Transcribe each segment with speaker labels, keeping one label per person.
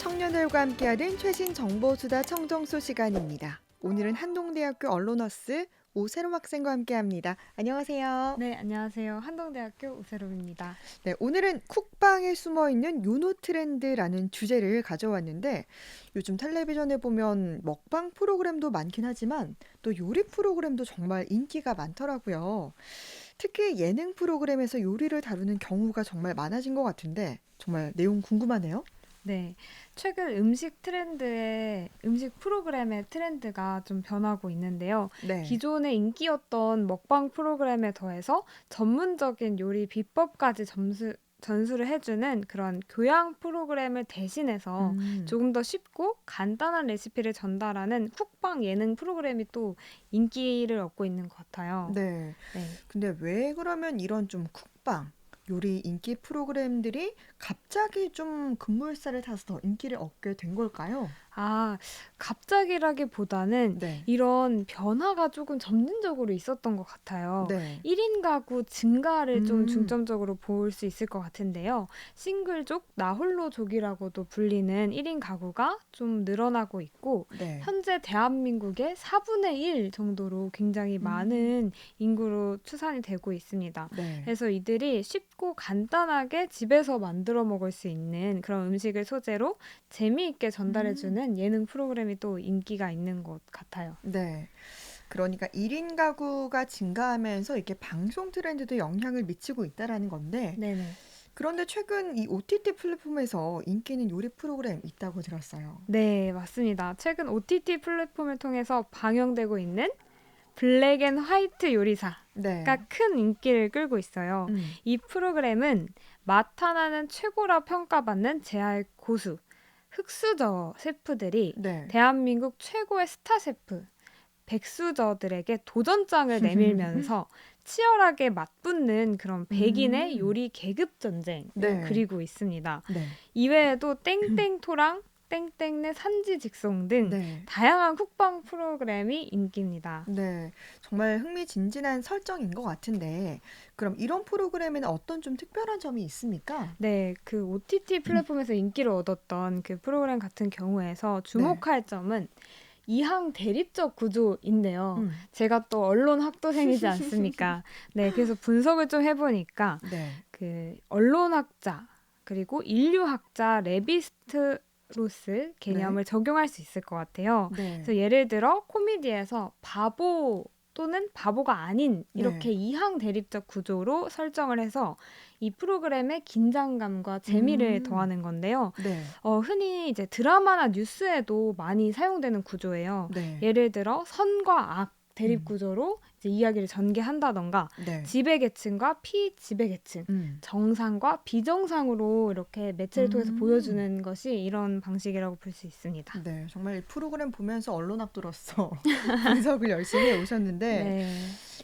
Speaker 1: 청년들과 함께하는 최신 정보수다 청정소 시간입니다. 오늘은 한동대학교 언론어스 오세롬 학생과 함께합니다. 안녕하세요.
Speaker 2: 네, 안녕하세요. 한동대학교 오세롬입니다.
Speaker 1: 네, 오늘은 쿡방에 숨어있는 요노 트렌드라는 주제를 가져왔는데 요즘 텔레비전에 보면 먹방 프로그램도 많긴 하지만 또 요리 프로그램도 정말 인기가 많더라고요. 특히 예능 프로그램에서 요리를 다루는 경우가 정말 많아진 것 같은데 정말 내용 궁금하네요.
Speaker 2: 네, 최근 음식 프로그램의 트렌드가 좀 변하고 있는데요.
Speaker 1: 네.
Speaker 2: 기존에 인기였던 먹방 프로그램에 더해서 전문적인 요리 비법까지 전수를 해주는 그런 교양 프로그램을 대신해서
Speaker 1: 음.
Speaker 2: 조금 더 쉽고 간단한 레시피를 전달하는 쿡방 예능 프로그램이 또 인기를 얻고 있는 것 같아요.
Speaker 1: 네.
Speaker 2: 네.
Speaker 1: 근데 왜 그러면 이런 좀 쿡방, 요리 인기 프로그램들이 갑자기 좀 급물살을 타서 더 인기를 얻게 된 걸까요?
Speaker 2: 아, 갑자기라기보다는
Speaker 1: 네.
Speaker 2: 이런 변화가 조금 점진적으로 있었던 것 같아요.
Speaker 1: 네.
Speaker 2: 1인 가구 증가를 좀
Speaker 1: 음.
Speaker 2: 중점적으로 볼 수 있을 것 같은데요. 싱글족, 나홀로족이라고도 불리는 1인 가구가 좀 늘어나고 있고,
Speaker 1: 네.
Speaker 2: 현재 대한민국의 4분의 1 정도로 굉장히
Speaker 1: 음.
Speaker 2: 많은 인구로 추산이 되고 있습니다.
Speaker 1: 네.
Speaker 2: 그래서 이들이 쉽고 간단하게 집에서 만들어 먹을 수 있는 그런 음식을 소재로 재미있게
Speaker 1: 음.
Speaker 2: 전달해주는 예능 프로그램이 또 인기가 있는 것 같아요.
Speaker 1: 네. 그러니까 1인 가구가 증가하면서 이렇게 방송 트렌드도 영향을 미치고 있다라는 건데,
Speaker 2: 네네.
Speaker 1: 그런데 최근 이 OTT 플랫폼에서 인기 있는 요리 프로그램 있다고 들었어요.
Speaker 2: 네, 맞습니다. 최근 OTT 플랫폼을 통해서 방영되고 있는 블랙 앤 화이트 요리사가
Speaker 1: 네.
Speaker 2: 큰 인기를 끌고 있어요.
Speaker 1: 음.
Speaker 2: 이 프로그램은 맛 하나는 최고라 평가받는 제아의 고수, 흑수저 셰프들이
Speaker 1: 네.
Speaker 2: 대한민국 최고의 스타 셰프, 백수저들에게 도전장을 내밀면서 치열하게 맞붙는 그런 백인의
Speaker 1: 음.
Speaker 2: 요리 계급 전쟁을
Speaker 1: 네.
Speaker 2: 그리고 있습니다.
Speaker 1: 네.
Speaker 2: 이외에도 땡땡토랑, 땡땡네 산지 직송 등
Speaker 1: 네.
Speaker 2: 다양한 쿡방 프로그램이 인기입니다.
Speaker 1: 네. 정말 흥미진진한 설정인 것 같은데, 그럼 이런 프로그램에는 어떤 좀 특별한 점이 있습니까?
Speaker 2: 네, 그 OTT 플랫폼에서 인기를 얻었던 그 프로그램 같은 경우에서
Speaker 1: 네.
Speaker 2: 주목할 점은 이항 대립적 구조인데요.
Speaker 1: 음.
Speaker 2: 제가 또 언론 학도생이지 않습니까? 네, 그래서 분석을 좀 해보니까
Speaker 1: 네.
Speaker 2: 그 언론학자 그리고 인류학자 레비스트로스
Speaker 1: 네.
Speaker 2: 개념을 적용할 수 있을 것 같아요.
Speaker 1: 네.
Speaker 2: 그래서 예를 들어 코미디에서 바보 또는 바보가 아닌
Speaker 1: 네.
Speaker 2: 이렇게 이항 대립적 구조로 설정을 해서 이 프로그램의 긴장감과 재미를
Speaker 1: 음.
Speaker 2: 더하는 건데요.
Speaker 1: 네.
Speaker 2: 흔히 이제 드라마나 뉴스에도 많이 사용되는 구조예요.
Speaker 1: 네.
Speaker 2: 예를 들어 선과 악 대립
Speaker 1: 음.
Speaker 2: 구조로 이제 이야기를 전개한다던가
Speaker 1: 네.
Speaker 2: 지배계층과 피지배계층,
Speaker 1: 음.
Speaker 2: 정상과 비정상으로 이렇게 매체를 통해서
Speaker 1: 음.
Speaker 2: 보여주는 것이 이런 방식이라고 볼 수 있습니다.
Speaker 1: 네. 정말 이 프로그램 보면서 언론학도로서 분석을 열심히 해 오셨는데,
Speaker 2: 네.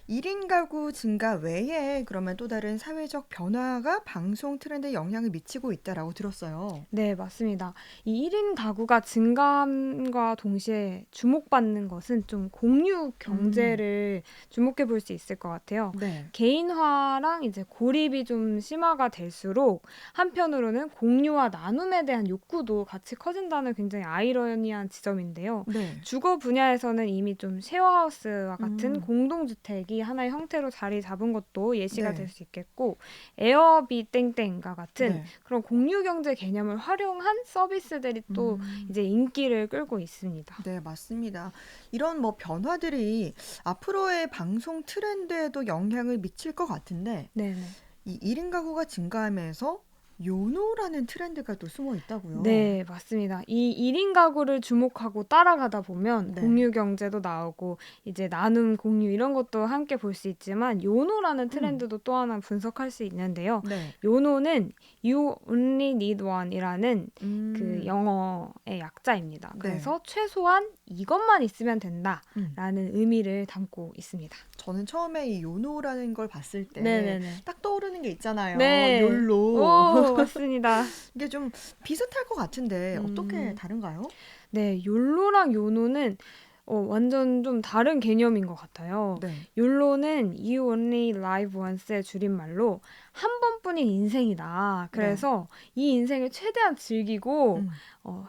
Speaker 1: 1인 가구 증가 외에 그러면 또 다른 사회적 변화가 방송 트렌드에 영향을 미치고 있다라고 들었어요.
Speaker 2: 네, 맞습니다. 이 1인 가구가 증가함과 동시에 주목받는 것은 좀 공유
Speaker 1: 음.
Speaker 2: 경제를 주목해 볼 수 있을 것 같아요.
Speaker 1: 네.
Speaker 2: 개인화랑 이제 고립이 좀 심화가 될수록 한편으로는 공유와 나눔에 대한 욕구도 같이 커진다는 굉장히 아이러니한 지점인데요.
Speaker 1: 네.
Speaker 2: 주거 분야에서는 이미 좀 쉐어하우스와 같은
Speaker 1: 음.
Speaker 2: 공동주택이 하나의 형태로 자리 잡은 것도 예시가 될
Speaker 1: 네.
Speaker 2: 수 있겠고, 에어비 땡땡과 같은
Speaker 1: 네.
Speaker 2: 그런 공유 경제 개념을 활용한 서비스들이 또
Speaker 1: 음.
Speaker 2: 이제 인기를 끌고 있습니다.
Speaker 1: 네, 맞습니다. 이런 뭐 변화들이 앞으로의 방송 트렌드에도 영향을 미칠 것 같은데,
Speaker 2: 네네.
Speaker 1: 이 1인 가구가 증가하면서 요노라는 트렌드가 또 숨어 있다고요.
Speaker 2: 네, 맞습니다. 이 1인 가구를 주목하고 따라가다 보면
Speaker 1: 네.
Speaker 2: 공유 경제도 나오고 이제 나눔 공유 이런 것도 함께 볼 수 있지만 요노라는
Speaker 1: 음.
Speaker 2: 트렌드도 또 하나 분석할 수 있는데요.
Speaker 1: 네.
Speaker 2: 요노는 You Only Need One이라는 그
Speaker 1: 음.
Speaker 2: 영어의 약자입니다.
Speaker 1: 네.
Speaker 2: 그래서 최소한 이것만 있으면
Speaker 1: 음.
Speaker 2: 된다라는 의미를 담고 있습니다.
Speaker 1: 저는 처음에 이 요노라는 걸 봤을 때
Speaker 2: 네네네.
Speaker 1: 딱 떠오르는 게 있잖아요.
Speaker 2: 네.
Speaker 1: 욜로.
Speaker 2: 오, 맞습니다.
Speaker 1: 이게 좀 비슷할 것 같은데 어떻게
Speaker 2: 음.
Speaker 1: 다른가요?
Speaker 2: 네, 욜로랑 요노는 완전 좀 다른 개념인 것 같아요.
Speaker 1: 네.
Speaker 2: 욜로는 You Only Live Once의 줄임말로 한 번뿐인 인생이다.
Speaker 1: 네.
Speaker 2: 그래서 이 인생을 최대한 즐기고
Speaker 1: 음.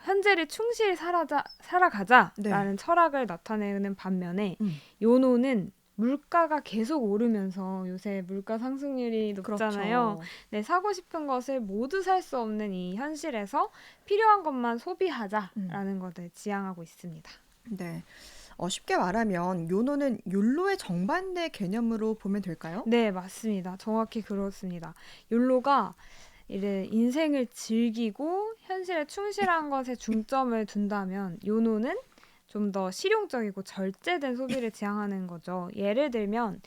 Speaker 2: 현재를 충실히
Speaker 1: 네.
Speaker 2: 살아가자라는 철학을 나타내는 반면에 요노는 물가가 계속 오르면서 요새 물가 상승률이 높잖아요.
Speaker 1: 그렇죠.
Speaker 2: 네, 사고 싶은 것을 모두 살 수 없는 이 현실에서 필요한 것만 소비하자라는 것을 지향하고 있습니다.
Speaker 1: 네. 쉽게 말하면 요노는 욜로의 정반대 개념으로 보면 될까요?
Speaker 2: 네, 맞습니다. 정확히 그렇습니다. 욜로가 이제 인생을 즐기고 현실에 충실한 것에 중점을 둔다면 요노는 좀 더 실용적이고 절제된 소비를 지향하는 거죠. 예를 들면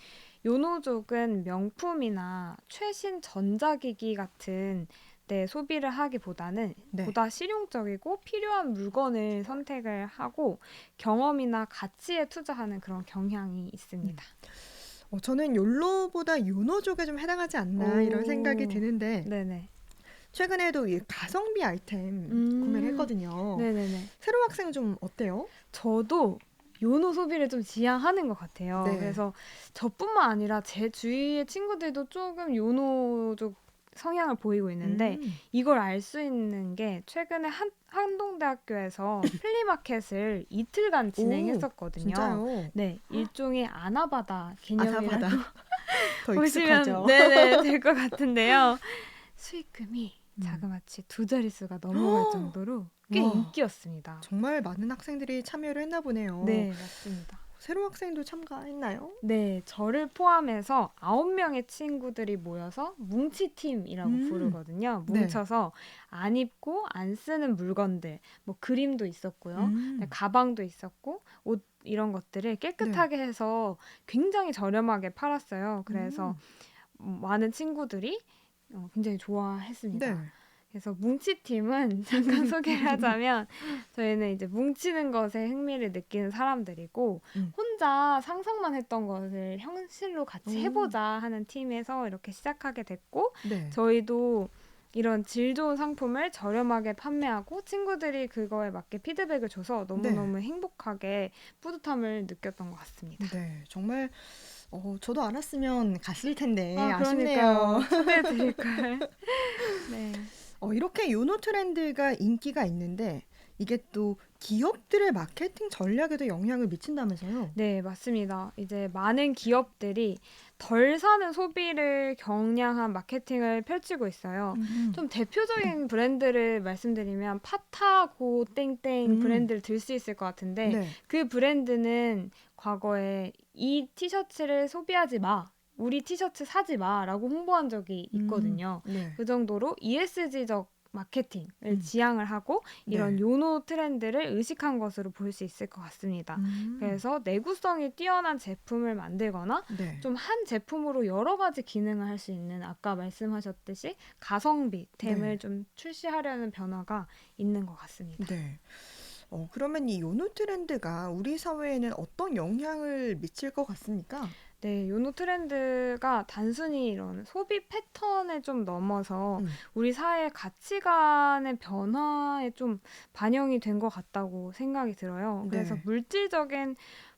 Speaker 2: 요노족은 명품이나 최신 전자기기 같은 소비를 하기보다는
Speaker 1: 네.
Speaker 2: 보다 실용적이고 필요한 물건을 선택을 하고 경험이나 가치에 투자하는 그런 경향이 있습니다.
Speaker 1: 저는 욜로보다 요노족에 좀 해당하지 않나 이런 생각이
Speaker 2: 오,
Speaker 1: 드는데
Speaker 2: 네네.
Speaker 1: 최근에도 이 가성비 아이템 구매를 했거든요.
Speaker 2: 네네네.
Speaker 1: 세로 학생은 좀 어때요?
Speaker 2: 저도 요노 소비를 좀 지향하는 것 같아요.
Speaker 1: 네.
Speaker 2: 그래서 저뿐만 아니라 제 주위의 친구들도 조금 요노족 성향을 보이고 있는데 이걸 알 수 있는 게 최근에 한동대학교에서 플리마켓을 이틀간 진행했었거든요.
Speaker 1: 진짜요?
Speaker 2: 네, 일종의 아나바다 개념이라고
Speaker 1: 아나바다. 더
Speaker 2: 보시면
Speaker 1: 익숙하죠.
Speaker 2: 네네 될 것 같은데요. 수익금이
Speaker 1: 음.
Speaker 2: 자그마치 2자릿수가 넘어갈 정도로 꽤
Speaker 1: 와.
Speaker 2: 인기였습니다.
Speaker 1: 정말 많은 학생들이 참여를 했나 보네요.
Speaker 2: 네, 맞습니다.
Speaker 1: 세로 학생도 참가했나요?
Speaker 2: 네, 저를 포함해서 9명의 친구들이 모여서 뭉치팀이라고 부르거든요.
Speaker 1: 네.
Speaker 2: 뭉쳐서 안 입고 안 쓰는 물건들, 뭐 그림도 있었고요. 네, 가방도 있었고, 옷 이런 것들을 깨끗하게 해서 굉장히 저렴하게 팔았어요. 그래서 많은 친구들이 굉장히 좋아했습니다.
Speaker 1: 네.
Speaker 2: 그래서 뭉치팀은 잠깐 소개를 하자면 저희는 이제 뭉치는 것에 흥미를 느끼는 사람들이고 혼자 상상만 했던 것을 현실로 같이 해보자 하는 팀에서 이렇게 시작하게 됐고
Speaker 1: 네.
Speaker 2: 저희도 이런 질 좋은 상품을 저렴하게 판매하고 친구들이 그거에 맞게 피드백을 줘서 너무너무 행복하게 뿌듯함을 느꼈던 것 같습니다.
Speaker 1: 네. 정말 저도 알았으면 갔을 텐데
Speaker 2: 아,
Speaker 1: 아쉽네요.
Speaker 2: 그러니까요. 초대해드릴걸. 네.
Speaker 1: 이렇게 요노 트렌드가 인기가 있는데 이게 또 기업들의 마케팅 전략에도 영향을 미친다면서요?
Speaker 2: 네, 맞습니다. 이제 많은 기업들이 덜 사는 소비를 겨냥한 마케팅을 펼치고 있어요. 좀 대표적인 브랜드를 말씀드리면 파타고 땡땡 브랜드를 들 수 있을 것 같은데
Speaker 1: 네.
Speaker 2: 그 브랜드는 과거에 이 티셔츠를 소비하지 마. 우리 티셔츠 사지 마라고 홍보한 적이 있거든요.
Speaker 1: 네.
Speaker 2: 그 정도로 ESG적 마케팅을 지향을 하고 이런 요노 트렌드를 의식한 것으로 볼 수 있을 것 같습니다. 그래서 내구성이 뛰어난 제품을 만들거나
Speaker 1: 네.
Speaker 2: 좀 한 제품으로 여러 가지 기능을 할 수 있는 아까 말씀하셨듯이 가성비템을 좀 출시하려는 변화가 있는 것 같습니다.
Speaker 1: 네. 그러면 이 요노 트렌드가 우리 사회에는 어떤 영향을 미칠 것 같습니까?
Speaker 2: 네, 요노 트렌드가 단순히 이런 소비 패턴을 좀 넘어서 우리 사회의 가치관의 변화에 좀 반영이 된 것 같다고 생각이 들어요. 그래서
Speaker 1: 네.
Speaker 2: 물질적인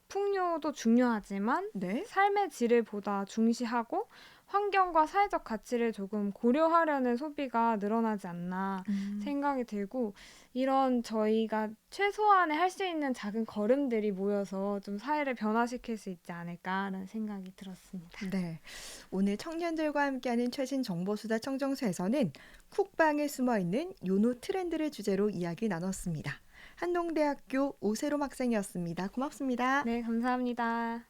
Speaker 2: 풍요도 중요하지만
Speaker 1: 네.
Speaker 2: 삶의 질을 보다 중시하고 환경과 사회적 가치를 조금 고려하려는 소비가 늘어나지 않나 생각이 들고 이런 저희가 최소한의 할 수 있는 작은 걸음들이 모여서 좀 사회를 변화시킬 수 있지 않을까라는 생각이 들었습니다.
Speaker 1: 네. 오늘 청년들과 함께하는 최신 정보수다 청정수에서는 쿡방에 숨어있는 요노 트렌드를 주제로 이야기 나눴습니다. 한동대학교 오세롬 학생이었습니다. 고맙습니다.
Speaker 2: 네, 감사합니다.